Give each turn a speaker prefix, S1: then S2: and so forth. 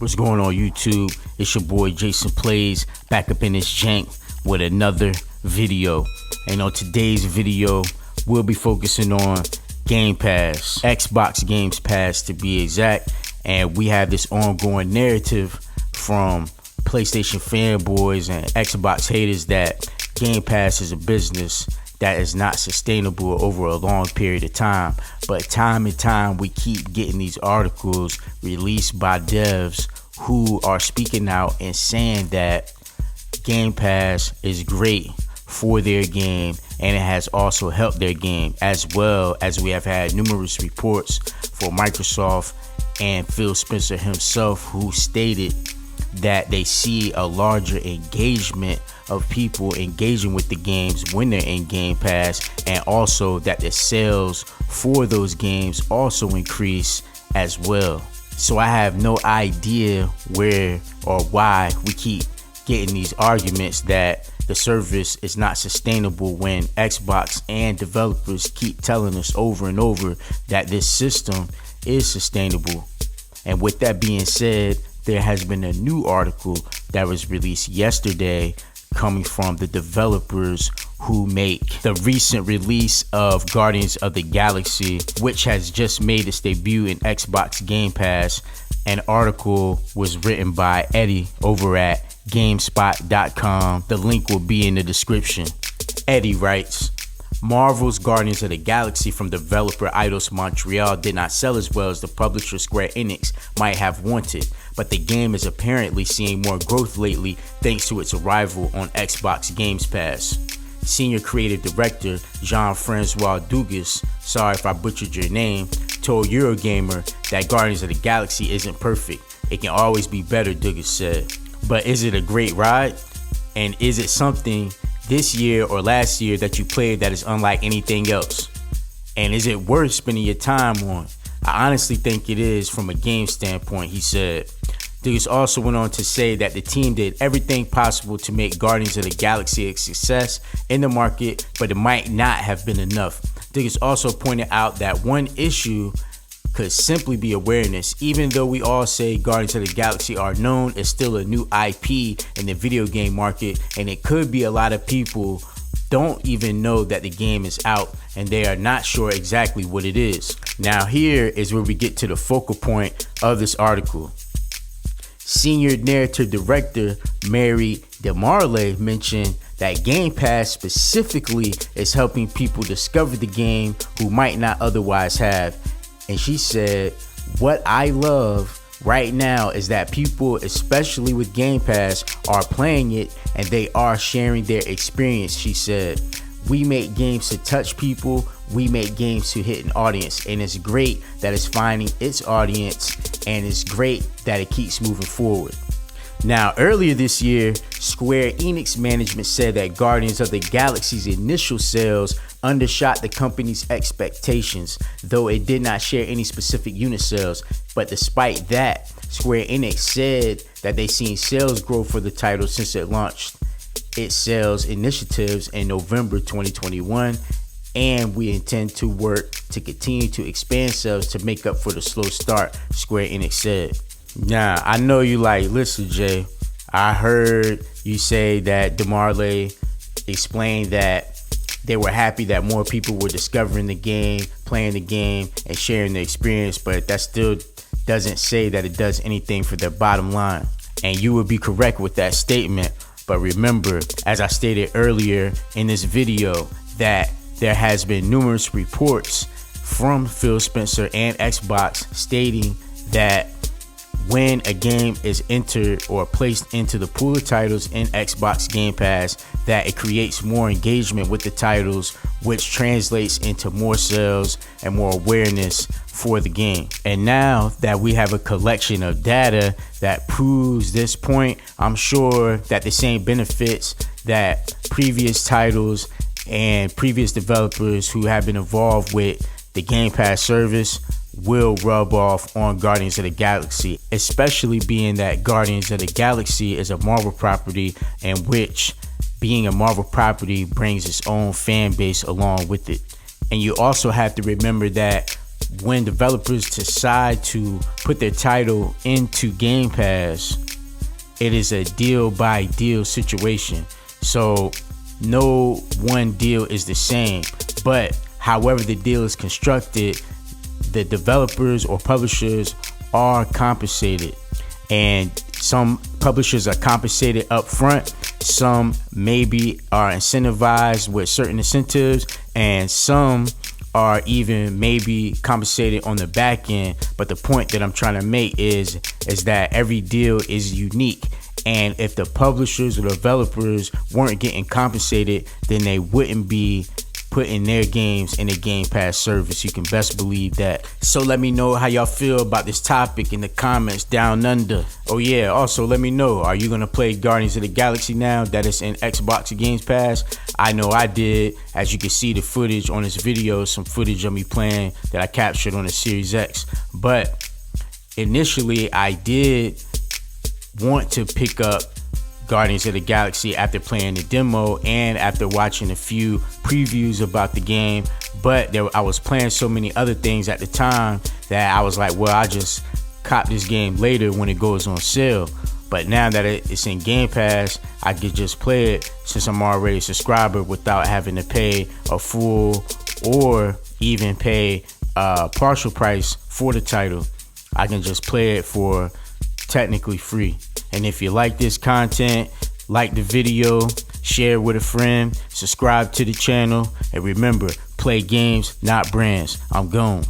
S1: What's going on YouTube? It's your boy Jason Plays back up in this jank with another video. And on today's video, we'll be focusing on Gamepass, Xbox Games Pass to be exact. And we have this ongoing narrative from PlayStation fanboys and Xbox haters that Game Pass is a business that is not sustainable over a long period of time. But time and time we keep getting these articles released by devs who are speaking out and saying that Game Pass is great for their game and it has also helped their game, as well as we have had numerous reports for Microsoft and Phil Spencer himself, who stated that they see a larger engagement of people engaging with the games when they're in Game Pass, and also that the sales for those games also increase as well. So I have no idea where or why we keep getting these arguments that the service is not sustainable when Xbox and developers keep telling us over and over that this system is sustainable. And with that being said, there has been a new article that was released yesterday coming from the developers who make the recent release of Guardians of the Galaxy, which has just made its debut in Xbox Game Pass. An article was written by Eddie over at GameSpot.com. The link will be in the description. Eddie writes, Marvel's Guardians of the Galaxy from developer Eidos Montreal did not sell as well as the publisher Square Enix might have wanted, but the game is apparently seeing more growth lately thanks to its arrival on Xbox Games Pass. Senior Creative Director Jean-Francois Dugas, sorry if I butchered your name, told Eurogamer that Guardians of the Galaxy isn't perfect. It can always be better, Dugas said. But is it a great ride? And is it something this year or last year that you played that is unlike anything else? And is it worth spending your time on? I honestly think it is from a game standpoint, he said. Dugas also went on to say that the team did everything possible to make Guardians of the Galaxy a success in the market, but it might not have been enough. Dugas also pointed out that one issue could simply be awareness. Even though we all say Guardians of the Galaxy are known, it's still a new IP in the video game market, and it could be a lot of people don't even know that the game is out and they are not sure exactly what it is. Now here is where we get to the focal point of this article. Senior narrative director Mary DeMarle mentioned that Game Pass specifically is helping people discover the game who might not otherwise have. And she said, what I love right now is that people, especially with Game Pass, are playing it and they are sharing their experience, she said. We make games to touch people. We make games to hit an audience. And it's great that it's finding its audience, and it's great that it keeps moving forward. Now, earlier this year, Square Enix management said that Guardians of the Galaxy's initial sales undershot the company's expectations, though it did not share any specific unit sales. But despite that, Square Enix said that they've seen sales grow for the title since it launched its sales initiatives in November 2021, and we intend to work to continue to expand sales to make up for the slow start, Square Enix said. Now, I know you like, listen, Jay, I heard you say that DeMarle explained that they were happy that more people were discovering the game, playing the game, and sharing the experience, but that still doesn't say that it does anything for their bottom line. And you would be correct with that statement, but remember, as I stated earlier in this video, that there has been numerous reports from Phil Spencer and Xbox stating that when a game is entered or placed into the pool of titles in Xbox Game Pass, that it creates more engagement with the titles, which translates into more sales and more awareness for the game. And now that we have a collection of data that proves this point, I'm sure that the same benefits that previous titles and previous developers who have been involved with the Game Pass service will rub off on Guardians of the Galaxy, especially being that Guardians of the Galaxy is a Marvel property, in which being a Marvel property brings its own fan base along with it. And you also have to remember that when developers decide to put their title into Game Pass, it is a deal by deal situation. So no one deal is the same, but however the deal is constructed, the developers or publishers are compensated. And some publishers are compensated up front, some maybe are incentivized with certain incentives, and some are even maybe compensated on the back end. But the point that I'm trying to make is that every deal is unique. And if the publishers or developers weren't getting compensated, then they wouldn't be putting their games in a Game Pass service. You can best believe that. So let me know how y'all feel about this topic in the comments down under. Oh yeah, also let me know, are you gonna play Guardians of the Galaxy now that it's in Xbox or Game Pass? I know I did. As you can see the footage on this video, some footage of me playing that I captured on the Series X. But initially I did want to pick up Guardians of the Galaxy after playing the demo and after watching a few previews about the game, but I was playing so many other things at the time that I was like, well, I just cop this game later when it goes on sale. But now that it's in Game Pass, I could just play it since I'm already a subscriber without having to pay a full or even pay a partial price for the title. I can just play it for technically free. And if you like this content, like the video, share it with a friend, subscribe to the channel, and remember, play games, not brands. I'm gone.